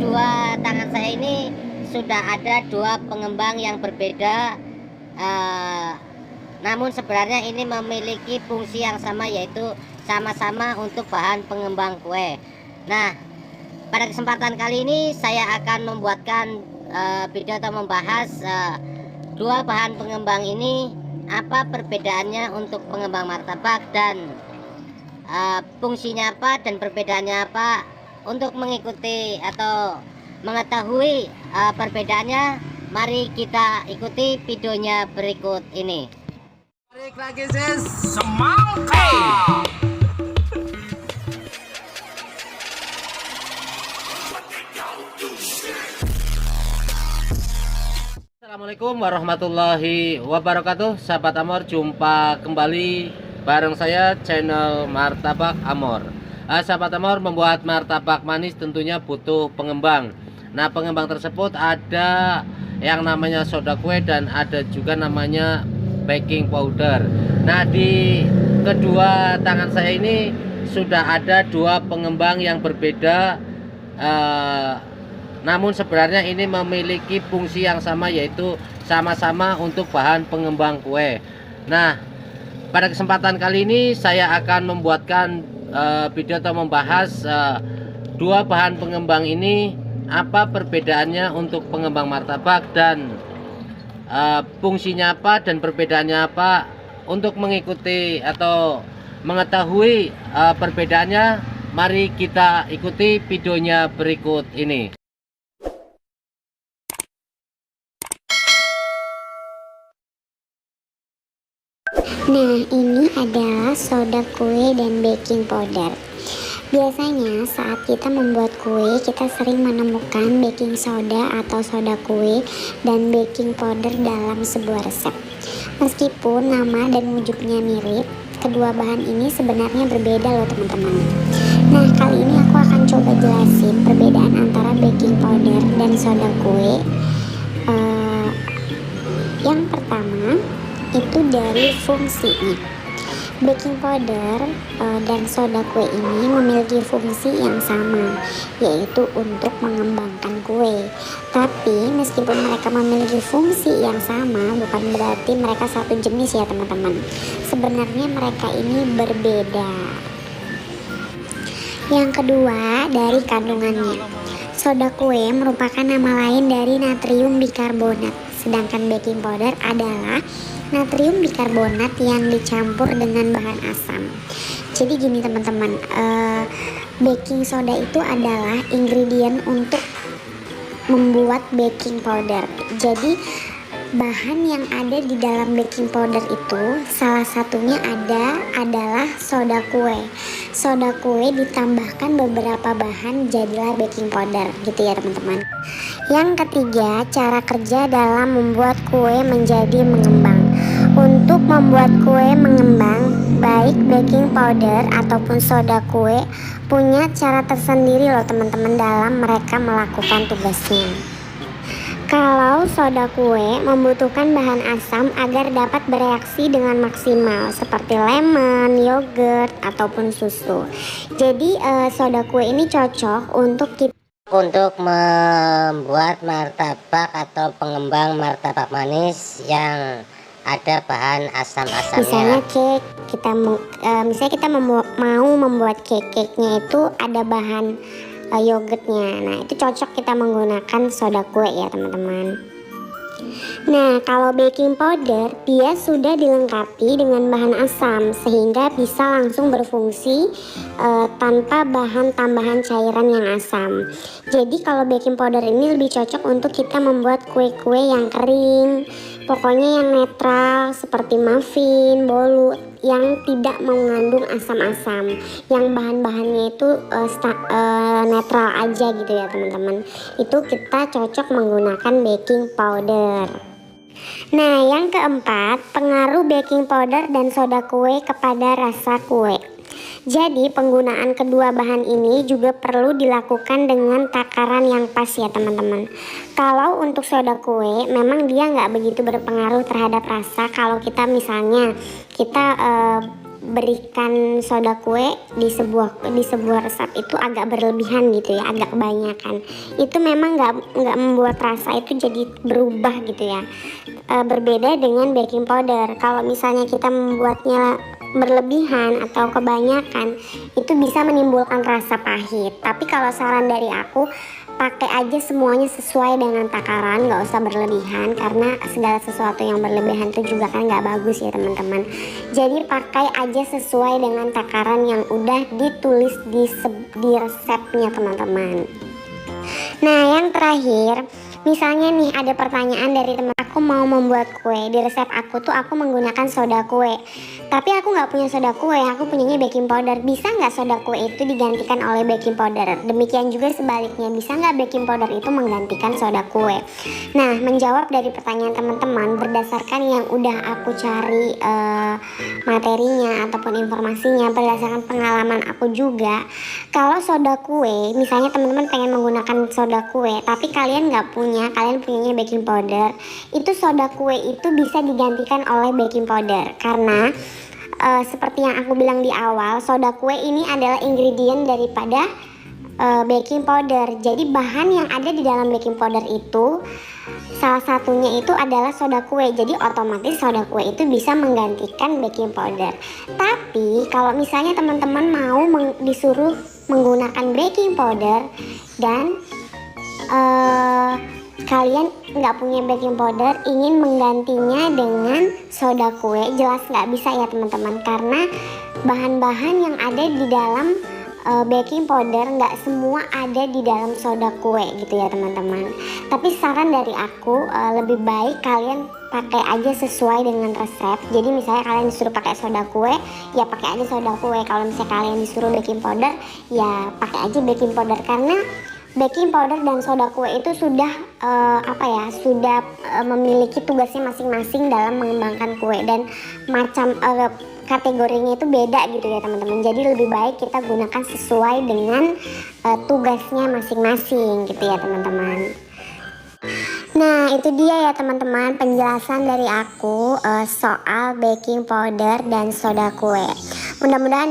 kedua tangan saya ini sudah ada dua pengembang yang berbeda, eh, namun sebenarnya ini memiliki fungsi yang sama, yaitu sama-sama untuk bahan pengembang kue. Nah, pada kesempatan kali ini saya akan membuatkan video atau membahas dua bahan pengembang ini, apa perbedaannya untuk pengembang martabak dan fungsinya apa dan perbedaannya apa. Untuk mengikuti atau mengetahui perbedaannya, mari kita ikuti videonya berikut ini. Balik lagi sis, semangka. Assalamualaikum warahmatullahi wabarakatuh. Sahabat Amor, jumpa kembali bareng saya channel Martabak Amor. Sahabat Amor, membuat martabak manis tentunya butuh pengembang. Nah, pengembang tersebut ada yang namanya soda kue dan ada juga namanya baking powder. Nah, di kedua tangan saya ini sudah ada dua pengembang yang berbeda, namun sebenarnya ini memiliki fungsi yang sama, yaitu sama-sama untuk bahan pengembang kue. Nah, pada kesempatan kali ini saya akan membuatkan video atau membahas dua bahan pengembang ini, apa perbedaannya untuk pengembang martabak dan fungsinya apa dan perbedaannya apa. Untuk mengikuti atau mengetahui perbedaannya, mari kita ikuti videonya berikut ini. Nah, ini adalah soda kue dan baking powder. Biasanya saat kita membuat kue, kita sering menemukan baking soda atau soda kue dan baking powder dalam sebuah resep. Meskipun nama dan wujudnya mirip, kedua bahan ini sebenarnya berbeda loh teman-teman. Nah, kali ini aku akan coba jelasin perbedaan antara baking powder dan soda kue. Yang pertama itu dari fungsinya. Baking powder dan soda kue ini memiliki fungsi yang sama, yaitu untuk mengembangkan kue. Tapi meskipun mereka memiliki fungsi yang sama, bukan berarti mereka satu jenis ya teman-teman. Sebenarnya mereka ini berbeda. Yang kedua, dari kandungannya. Soda kue merupakan nama lain dari natrium bikarbonat, sedangkan baking powder adalah natrium bikarbonat yang dicampur dengan bahan asam. Jadi gini teman-teman, baking soda itu adalah ingredient untuk membuat baking powder. Jadi bahan yang ada di dalam baking powder itu salah satunya adalah soda kue. Soda kue ditambahkan beberapa bahan jadilah baking powder, gitu ya teman-teman. Yang ketiga, cara kerja dalam membuat kue menjadi mengembang. Untuk membuat kue mengembang, baik baking powder ataupun soda kue punya cara tersendiri loh teman-teman dalam mereka melakukan tugasnya. Kalau soda kue membutuhkan bahan asam agar dapat bereaksi dengan maksimal, seperti lemon, yogurt, ataupun susu. Jadi soda kue ini cocok untuk membuat martabak atau pengembang martabak manis yang ada bahan asam-asamnya. Misalnya kita mau membuat cake-nya itu ada bahan yogurtnya. Nah, itu cocok kita menggunakan soda kue ya teman-teman. Nah, kalau baking powder dia sudah dilengkapi dengan bahan asam sehingga bisa langsung berfungsi tanpa bahan tambahan cairan yang asam. Jadi kalau baking powder ini lebih cocok untuk kita membuat kue-kue yang kering, pokoknya yang netral seperti muffin, bolu yang tidak mengandung asam-asam, yang bahan-bahannya itu netral aja gitu ya teman-teman. Itu kita cocok menggunakan baking powder. Nah, yang keempat, pengaruh baking powder dan soda kue kepada rasa kue. Jadi penggunaan kedua bahan ini juga perlu dilakukan dengan takaran yang pas ya teman-teman. Kalau untuk soda kue memang dia nggak begitu berpengaruh terhadap rasa. Kalau kita misalnya berikan soda kue di sebuah resep itu agak berlebihan gitu ya, agak kebanyakan. Itu memang nggak membuat rasa itu jadi berubah gitu ya. Berbeda dengan baking powder. Kalau misalnya kita membuatnya berlebihan atau kebanyakan, itu bisa menimbulkan rasa pahit. Tapi kalau saran dari aku, pakai aja semuanya sesuai dengan takaran, nggak usah berlebihan, karena segala sesuatu yang berlebihan itu juga kan nggak bagus ya teman-teman. Jadi pakai aja sesuai dengan takaran yang udah ditulis di resepnya teman-teman. Nah yang terakhir, misalnya nih ada pertanyaan dari teman, aku mau membuat kue, di resep aku tuh aku menggunakan soda kue, tapi aku nggak punya soda kue, aku punyanya baking powder. Bisa nggak soda kue itu digantikan oleh baking powder? Demikian juga sebaliknya, bisa nggak baking powder itu menggantikan soda kue? Nah, menjawab dari pertanyaan teman-teman berdasarkan yang udah aku cari materinya ataupun informasinya, berdasarkan pengalaman aku juga, kalau soda kue, misalnya teman-teman pengen menggunakan soda kue, tapi kalian nggak punya, kalian punyanya baking powder, itu soda kue itu bisa digantikan oleh baking powder karena seperti yang aku bilang di awal, soda kue ini adalah ingredient daripada baking powder. Jadi bahan yang ada di dalam baking powder itu salah satunya itu adalah soda kue. Jadi otomatis soda kue itu bisa menggantikan baking powder. Tapi kalau misalnya teman-teman mau disuruh menggunakan baking powder dan kalian nggak punya baking powder, ingin menggantinya dengan soda kue, jelas nggak bisa ya teman-teman, karena bahan-bahan yang ada di dalam baking powder nggak semua ada di dalam soda kue gitu ya teman-teman. Tapi saran dari aku, lebih baik kalian pakai aja sesuai dengan resep. Jadi misalnya kalian disuruh pakai soda kue, ya pakai aja soda kue. Kalau misalnya kalian disuruh baking powder, ya pakai aja baking powder, karena baking powder dan soda kue itu sudah sudah memiliki tugasnya masing-masing dalam mengembangkan kue, dan macam kategorinya itu beda gitu ya teman-teman. Jadi lebih baik kita gunakan sesuai dengan tugasnya masing-masing gitu ya teman-teman. Nah itu dia ya teman-teman penjelasan dari aku soal baking powder dan soda kue. Mudah-mudahan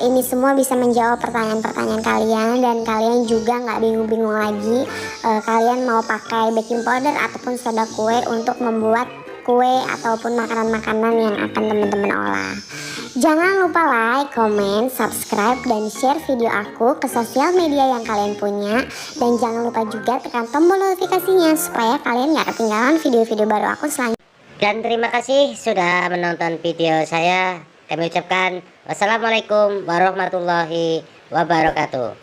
ini semua bisa menjawab pertanyaan-pertanyaan kalian, dan kalian juga nggak bingung-bingung lagi kalian mau pakai baking powder ataupun soda kue untuk membuat kue ataupun makanan-makanan yang akan teman-teman olah. Jangan lupa like, comment, subscribe, dan share video aku ke sosial media yang kalian punya. Dan jangan lupa juga tekan tombol notifikasinya supaya kalian nggak ketinggalan video-video baru aku selanjutnya. Dan terima kasih sudah menonton video saya. Kami ucapkan wassalamualaikum warahmatullahi wabarakatuh.